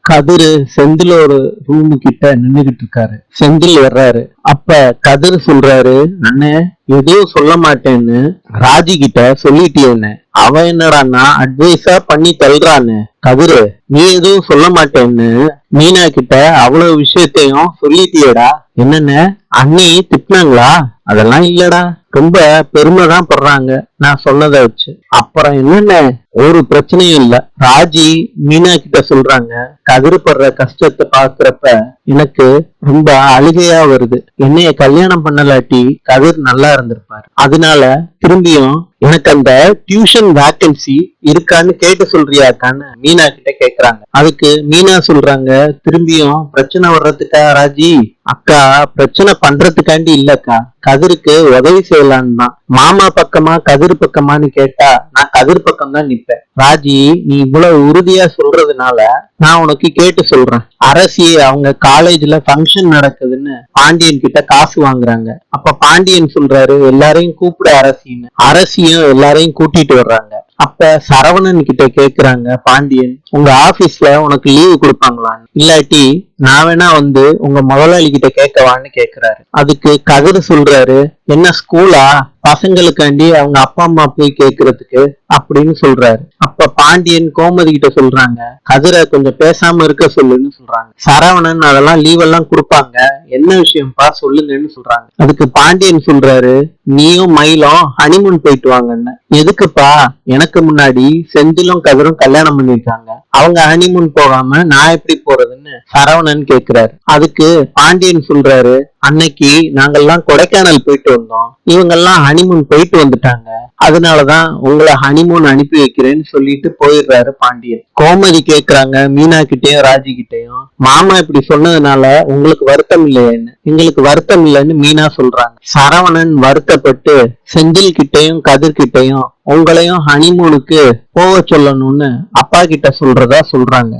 கதிரு செந்திலோட room கிட்ட நின்னுகிட்டு இருக்காரு. செந்தில் வர்றாரு. அப்ப கதிர் சொல்றாரு, அண்ணே எதுவும் சொல்ல மாட்டேன்னு ராஜி கிட்ட சொல்லிட்டியேன்னு. அவன் என்னடான்னா அட்வைஸா பண்ணி தள்ளுறான்னு. கதிரு, நீ எதுவும் சொல்ல மாட்டேன்னு மீனா கிட்ட அவ்வளவு விஷயத்தையும் சொல்லிட்டியேடா. என்னன்னு அண்ணி திட்டினாங்களா? அதெல்லாம் இல்லடா, ரொம்ப பெருமைதான் படுறாங்க நான் சொன்னதை வச்சு. அப்புறம் என்னென்ன, ஒரு பிரச்சனையும் இல்ல. ராஜி மீனா கிட்ட சொல்றாங்க, கதிர் படுற கஷ்டத்தை பாக்குறப்ப எனக்கு ரொம்ப அழுகையா வருது. என்னைய கல்யாணம் பண்ணலாட்டி கதிர் நல்லா இருந்திருப்பாரு. அதனால திரும்பியும் எனக்கு அந்த டியூஷன் வேக்கன்சி இருக்கான்னு கேட்டு சொல்றியாக்கான்னு மீனா கிட்ட கேக்குறாங்க. அதுக்கு மீனா சொல்றாங்க, திரும்பியும் பிரச்சனை வர்றதுக்கா ராஜி? அக்கா, பிரச்சனை பண்றதுக்காண்டி இல்லக்கா, கதிருக்கு உதவி செய்யலான்னு தான். மாமா பக்கமா கதிர் பக்கமான்னு கேட்டா நான் கதிர் பக்கம் தான் நிப்பேன். ராஜி, நீ இவ்வளவு உறுதியா சொல்றதுனால நான் உனக்கு கேட்டு சொல்றேன். அரசி அவங்க காலேஜ்ல ஃபங்க்ஷன் நடக்குதுன்னு பாண்டியன் கிட்ட காசு வாங்குறாங்க. அப்ப பாண்டியன் சொல்றாரு, எல்லாரையும் கூப்பிட அரசின்னு. அரசியும் எல்லாரையும் கூட்டிட்டு வர்றாங்க. அப்ப சரவணன் கிட்ட கேக்குறாங்க பாண்டியன், உங்க ஆபீஸ்ல உனக்கு லீவு கொடுப்பாங்களான்னு, இல்லாட்டி நான் வேணா வந்து உங்க முதலாளி கிட்ட கேட்கவான்னு கேக்குறாரு. அதுக்கு கதிர் சொல்றாரு, என்ன ஸ்கூலா, பசங்களுக்காண்டி அவங்க அப்பா அம்மா போய் கேக்குறதுக்கு அப்படின்னு சொல்றாரு. அப்ப பாண்டியன் கோமதி கிட்ட சொல்றாங்க, கதிரை கொஞ்சம் பேசாம இருக்க சொல்லுன்னு சொல்றாங்க. சரவணன், அதெல்லாம் லீவ் எல்லாம் கொடுப்பாங்க, என்ன விஷயம்ப்பா சொல்லுங்கன்னு சொல்றாங்க. அதுக்கு பாண்டியன் சொல்றாரு, நீயும் மயிலும் ஹனிமூன் போயிட்டு வாங்கன்னு. எதுக்குப்பா? எனக்கு முன்னாடி செந்திலும் கதிரும் கல்யாணம் பண்ணிருக்காங்க, அவங்க ஹனிமூன் போகாம நான் எப்படி போறதுன்னு சரவணன் கேக்குறாரு. அதுக்கு பாண்டியன் சொல்றாரு, அன்னைக்கு நாங்கெல்லாம் கொடைக்கானல் போயிட்டு வந்தோம், இவங்கெல்லாம் ஹனிமூன் போயிட்டு வந்துட்டாங்க, அதனாலதான் உங்களை ஹனிமூன் அனுப்பி வைக்கிறேன்னு சொல்லிட்டு போயிடுறாரு பாண்டியன். கோமதி கேக்குறாங்க மீனா கிட்டயும் ராஜி கிட்டயும், மாமா இப்படி சொன்னதுனால உங்களுக்கு வருத்தம் இல்லையேன்னு. எங்களுக்கு வருத்தம் இல்லைன்னு மீனா சொல்றாங்க. சரவணன் வருத்தப்பட்டு செந்தில் கிட்டையும் கதிர் கிட்டையும் உங்களையும் ஹனிமூனுக்கு போக சொல்லணும்னு அப்பா கிட்ட சொல்றதா சொல்றாங்க.